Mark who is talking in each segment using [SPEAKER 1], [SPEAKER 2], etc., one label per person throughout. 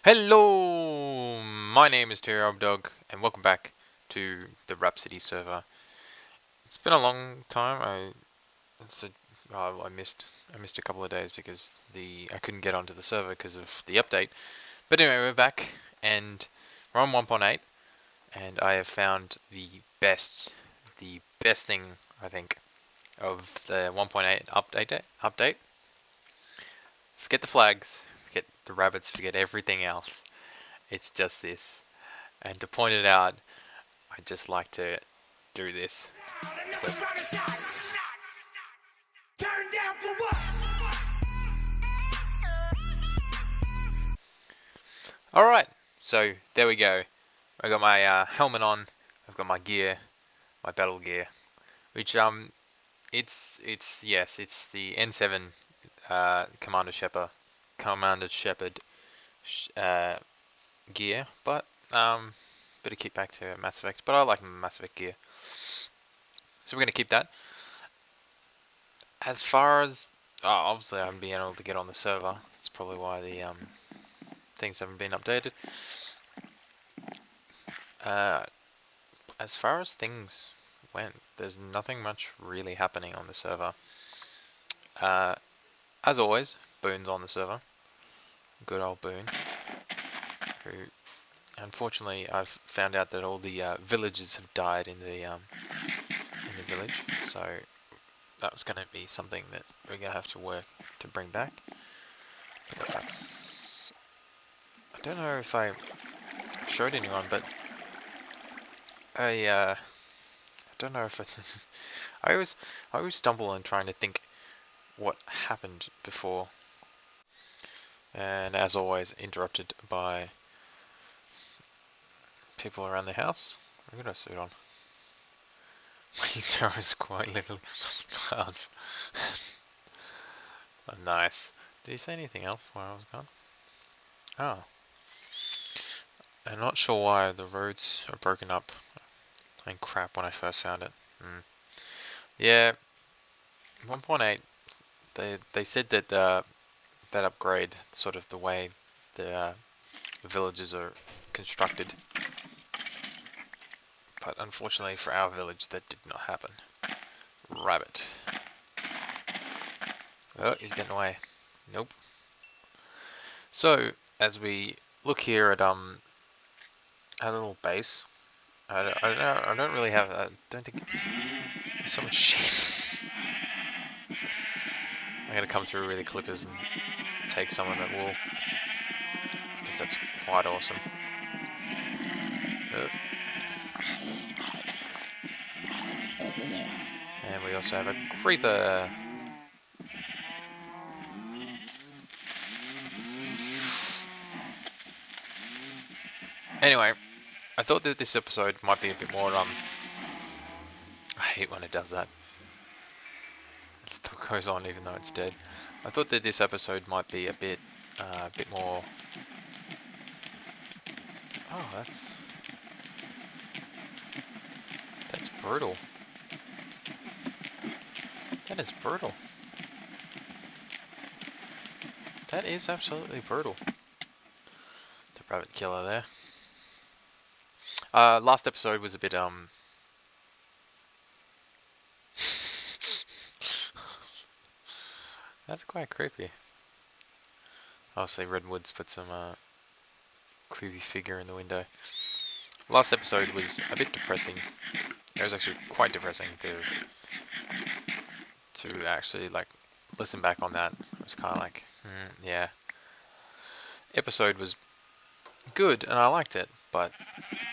[SPEAKER 1] Hello, my name is TRrobdog, and welcome back to the Rhapsody server. It's been a long time. It's a, I missed a couple of days because I couldn't get onto the server because of the update. But anyway, we're back and we're on 1.8, and I have found the best thing I think of the 1.8 update. Forget the flags, forget the rabbits, forget everything else. It's just this. And to point it out, I'd just like to do this. So, alright, so there we go. I got my helmet on, I've got my gear, my battle gear, which it's the N7 Commander Shepard gear, but better keep back to Mass Effect, but I like Mass Effect gear. So we're gonna keep that. As far as obviously I haven't been able to get on the server. That's probably why the things haven't been updated. As far as things went, there's nothing much really happening on the server. As always, Boone's on the server. Good old Boone. Who, unfortunately, I've found out that all the villagers have died in the village. So that was going to be something that we're going to have to work to bring back. But that's... I don't know if I showed anyone, but I don't know if I always stumble on trying to think what happened before, and as always interrupted by people around the house. I've got a suit on. My guitar is quite little clouds. Oh, nice. Did he say anything else while I was gone? Oh. I'm not sure why the roads are broken up. I mean, crap when I first found it. Yeah, 1.8. They said that that upgrade, sort of the way the villages are constructed, but unfortunately for our village that did not happen. Rabbit. Oh, he's getting away. Nope. So as we look here at our little base, I don't really have. I don't think there's so much sheep. I'm gonna come through with the clippers and take some of that wool because that's quite awesome. And we also have a creeper. Anyway, I thought that this episode might be a bit more I hate when it does that. It still goes on even though it's dead. I thought that this episode might be a bit more. Oh, that's brutal. That is brutal. That is absolutely brutal. The rabbit killer there. Last episode was a bit That's quite creepy. Obviously Redwood's put some creepy figure in the window. Last episode was a bit depressing. It was actually quite depressing to actually like listen back on that. It was kind of like, yeah. Episode was good and I liked it, but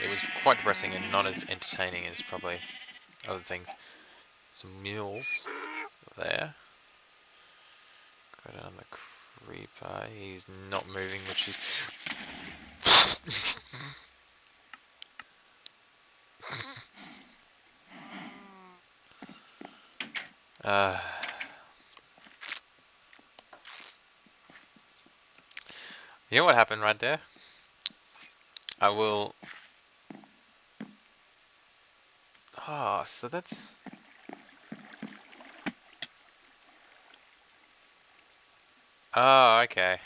[SPEAKER 1] it was quite depressing and not as entertaining as probably other things. Some mules there. Got another creeper. He's not moving, which is. You know what happened right there? I will. Oh, so that's. Oh, okay.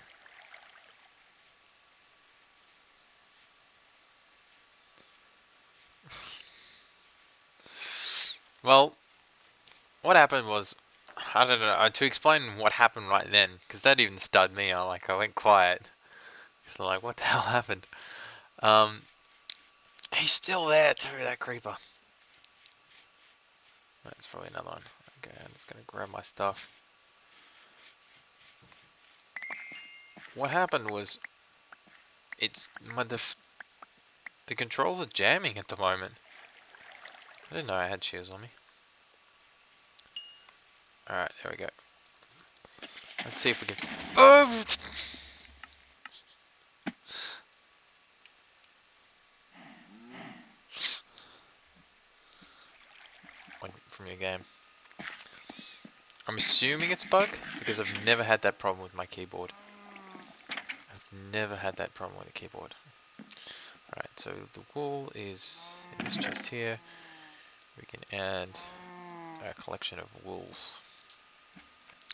[SPEAKER 1] Well, what happened was, I don't know, to explain what happened right then, because that even stunned me. I went quiet. So like, what the hell happened? Um, he's still there too, that creeper. That's probably another one. Okay, I'm just gonna grab my stuff. What happened was, it's the controls are jamming at the moment. I didn't know I had shears on me. Alright, there we go. Let's see if we can... Oh! One from your game. I'm assuming it's a bug, because I've never had that problem with my keyboard. I've never had that problem with the keyboard. Alright, so the wool is in this chest here. We can add a collection of wools.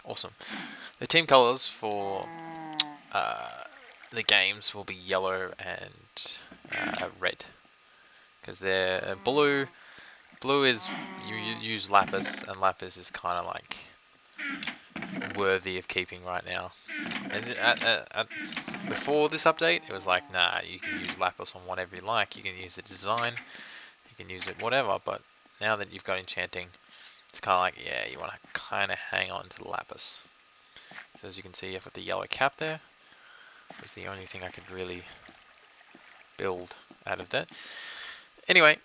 [SPEAKER 1] Awesome. The team colors for the games will be yellow and red, because they're blue. Blue is you use lapis, and lapis is kind of like worthy of keeping right now. And before this update, it was like, nah, you can use lapis on whatever you like. You can use it design, you can use it whatever. But now that you've got enchanting, it's kind of like, yeah, you want to kind of hang on to the lapis. So as you can see, I've got the yellow cap there. It's the only thing I could really build out of that. Anyway,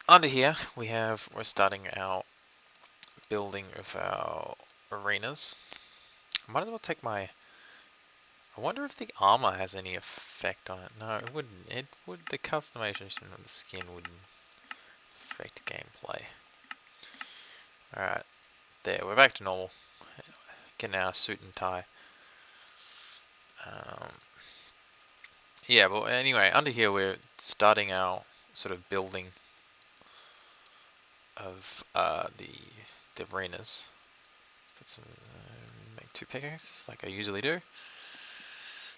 [SPEAKER 1] under here we're starting our building of our arenas. I might as well take my... I wonder if the armor has any effect on it. No, it wouldn't. It would. The customization of the skin wouldn't affect gameplay. Alright, there. We're back to normal. Getting our suit and tie. Yeah, but anyway, under here we're starting our sort of building of the arenas. Put some, make 2 pickaxes like I usually do.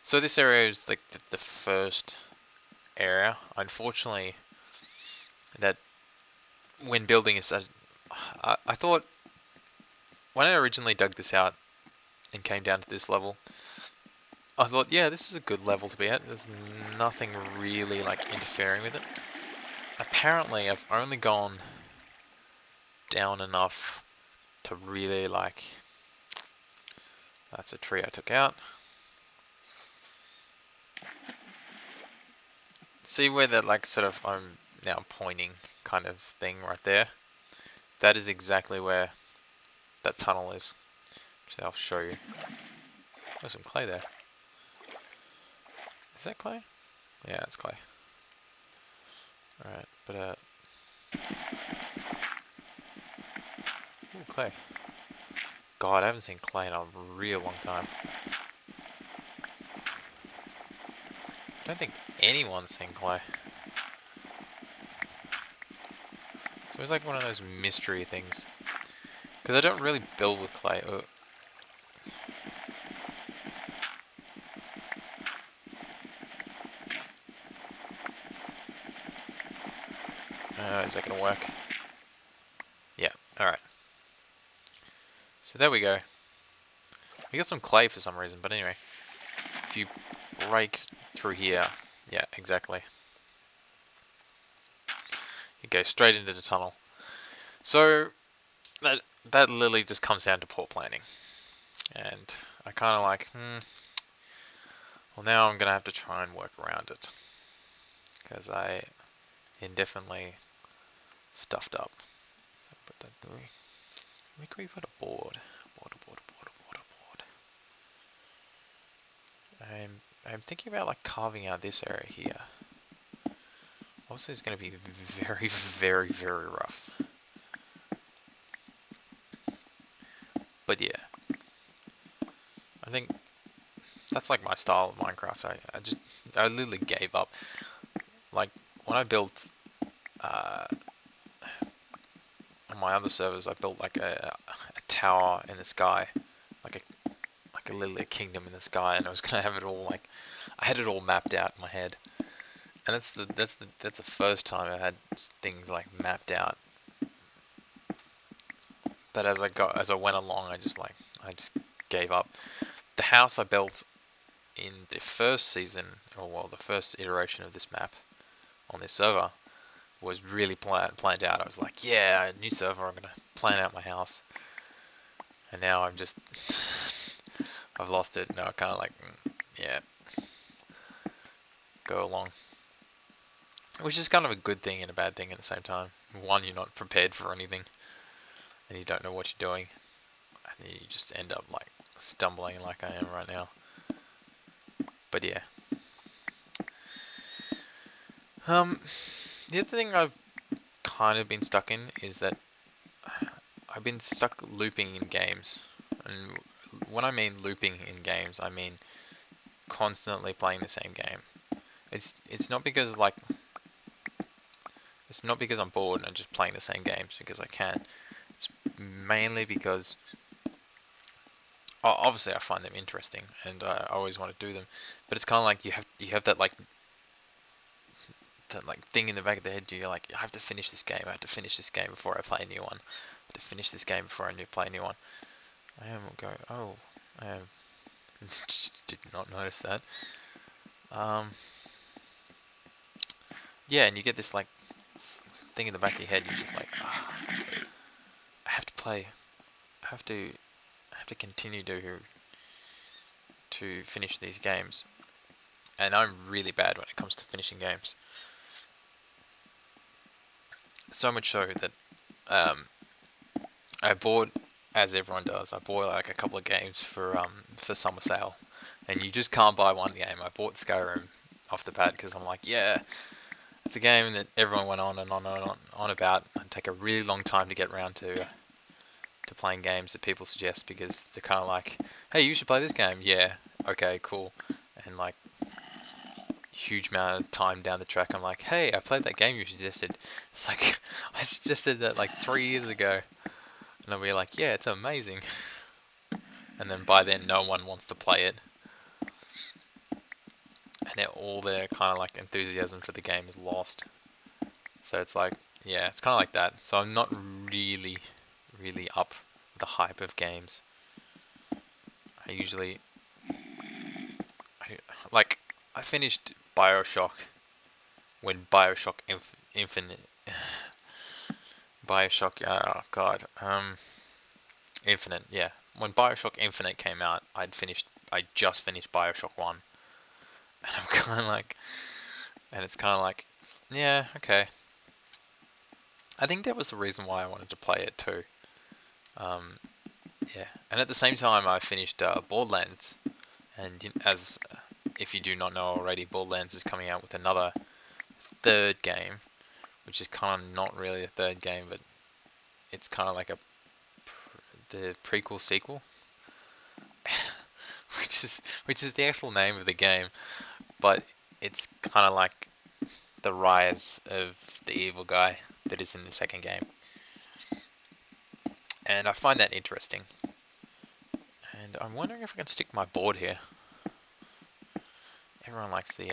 [SPEAKER 1] So this area is like the first area. Unfortunately, that when building is, I thought when I originally dug this out and came down to this level, I thought, yeah, this is a good level to be at. There's nothing really like interfering with it. Apparently, I've only gone down enough to really like... That's a tree I took out. See where that like sort of I'm now pointing kind of thing right there? That is exactly where that tunnel is. So I'll show you. There's some clay there. Is that clay? Yeah, it's clay. Alright, but ooh, clay. God, I haven't seen clay in a real long time. I don't think anyone's seen clay. It's always like one of those mystery things. Because I don't really build with clay. Oh. Is that gonna work? Yeah, alright. So there we go. We got some clay for some reason, but anyway. If you break through here, yeah, exactly. You go straight into the tunnel. So that literally just comes down to poor planning. And I kind of like, well now I'm going to have to try and work around it. Because I indefinitely stuffed up. So put that through. Where can we put a board? Board. I'm thinking about like carving out this area here. Obviously it's going to be very, very, very rough. But yeah. I think that's like my style of Minecraft. I literally gave up. Like when I built on my other servers, I built like a tower in the sky, like literally a kingdom in the sky, and I was gonna have it all like I had it all mapped out in my head, and that's the first time I had things like mapped out But as I went along, I just gave up. The house I built in the first season, or well, the first iteration of this map on this server, was really planned out. I was like, yeah, new server, I'm gonna plan out my house. And now I'm just, I've lost it. Now I kind of yeah, go along. Which is kind of a good thing and a bad thing at the same time. One, you're not prepared for anything, and you don't know what you're doing, and you just end up stumbling like I am right now. But yeah. The other thing I've kind of been stuck in is that I've been stuck looping in games. And when I mean looping in games, I mean constantly playing the same game. It's not because it's not because I'm bored and I'm just playing the same games because I can. It's mainly because obviously I find them interesting and I always want to do them, but it's kind of like you have that thing in the back of the head. You're like, I have to finish this game. I have to finish this game before I play a new one. I have to finish this game before I play a new one. I am going. Oh, I am. Did not notice that. Yeah, and you get this thing in the back of your head. You're just like, I have to play. I have to continue to finish these games. And I'm really bad when it comes to finishing games. So much so that I bought, as everyone does, I bought a couple of games for summer sale, and you just can't buy one game. I bought Skyrim off the bat because I'm like, yeah, it's a game that everyone went on and on about, and take a really long time to get around to playing games that people suggest because they're kind of like, hey, you should play this game. Yeah, okay, cool, and huge amount of time down the track, I'm like, hey, I played that game you suggested. It's like, I suggested that 3 years ago. And I'll be like, yeah, it's amazing. And then by then, no one wants to play it. And all their kind of enthusiasm for the game is lost. So it's yeah, it's kind of like that. So I'm not really, really up the hype of games. I usually, I finished Bioshock when Bioshock Infinite, Bioshock, oh god, Infinite, yeah. When Bioshock Infinite came out, I just finished Bioshock 1. And I'm kind of and it's kind of yeah, okay. I think that was the reason why I wanted to play it too. Yeah, and at the same time I finished Borderlands, and as if you do not know already, Borderlands is coming out with another third game, which is kind of not really a third game, but it's kind of the prequel sequel, which is the actual name of the game, but it's kind of like the rise of the evil guy that is in the second game. And I find that interesting. And I'm wondering if I can stick my board here. Everyone likes the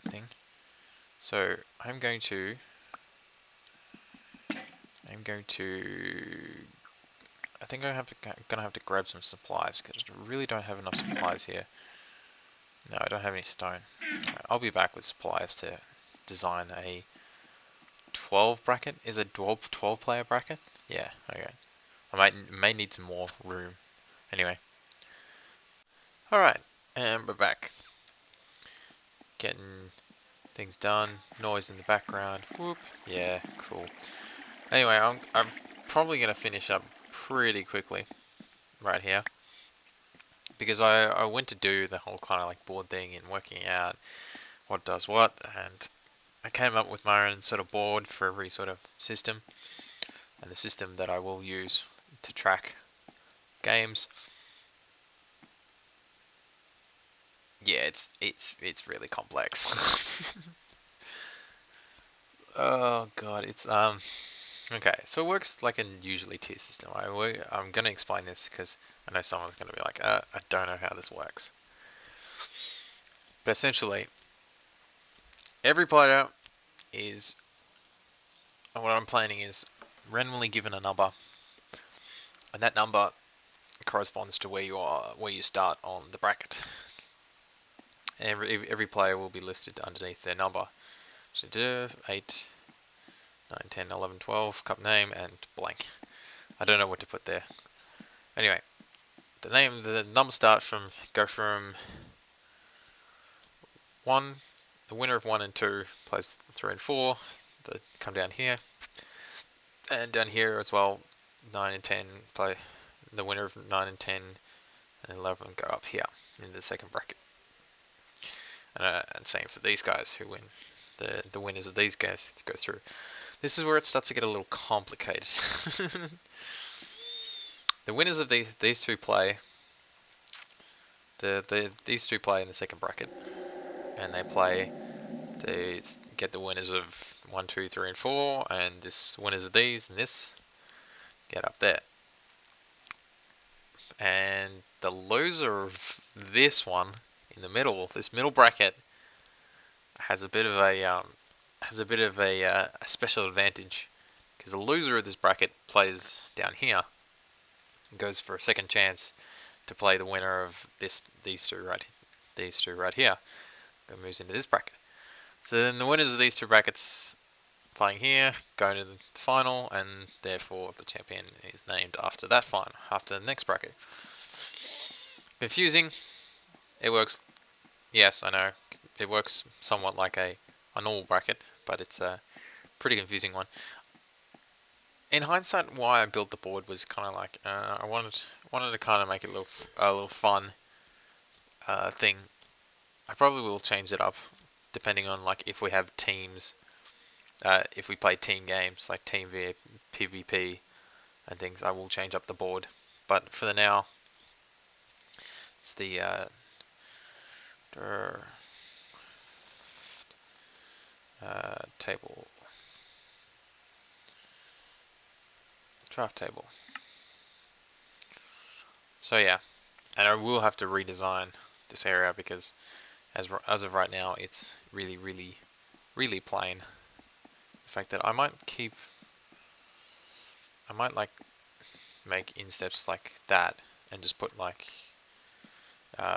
[SPEAKER 1] thing. So I'm going to I think I'm gonna have to grab some supplies because I really don't have enough supplies here. No, I don't have any stone. Right, I'll be back with supplies to design a 12 bracket. Is a 12 player bracket? Yeah, okay. I may need some more room. Anyway. Alright, and we're back. Getting things done. Noise in the background. Whoop. Yeah, cool. Anyway, I'm probably gonna finish up pretty quickly right here. Because I went to do the whole kind of board thing and working out what does what, and I came up with my own sort of board for every sort of system, and the system that I will use to track games. Yeah, it's really complex. Oh god, it's okay. So it works like a usually tier system. I'm gonna explain this because I know someone's gonna be like, I don't know how this works. But essentially, every player is, what I'm planning is randomly given a number, and that number corresponds to where you start on the bracket. And every player will be listed underneath their number. So 8, 9, 10, 11, 12, cup name, and blank. I don't know what to put there. Anyway, the numbers go from 1, the winner of 1 and 2 plays 3 and 4, they come down here. And down here as well, 9 and 10 play, the winner of 9 and 10 and 11 go up here in the second bracket. And same for these guys who win. The winners of these guys go through. This is where it starts to get a little complicated. The winners of these two play. These two play in the second bracket, and they get the winners of 1, 2, 3, and 4, and this winners of these and this get up there. And the loser of this one in the middle, this middle bracket, has a bit of a special advantage, because the loser of this bracket plays down here and goes for a second chance to play the winner of these two right here. That moves into this bracket. So then the winners of these two brackets playing here go to the final, and therefore the champion is named after that final, after the next bracket. Confusing. It works. Yes, I know. It works somewhat like a normal bracket, but it's a pretty confusing one. In hindsight, why I built the board was kind of like I wanted to kind of make it a little fun thing. I probably will change it up depending on like if we have teams, if we play team games like team PvP and things. I will change up the board, but for the now, it's the table. Draft table. So yeah, and I will have to redesign this area because as of right now it's really plain. The fact that I might like make insteps like that and just put like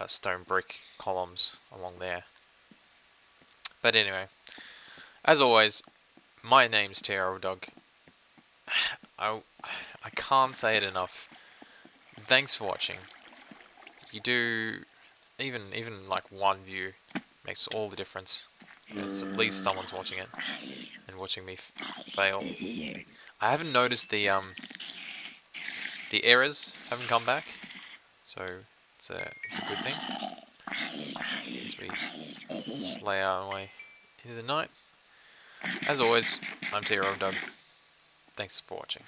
[SPEAKER 1] stone brick columns along there. But anyway, as always, my name's TRrobdog. I can't say it enough. Thanks for watching. You do even like one view makes all the difference. It's at least someone's watching it and watching me fail. I haven't noticed the errors haven't come back, so it's a good thing as we slay our way into the night. As always, I'm TRrobdog. Thanks for watching.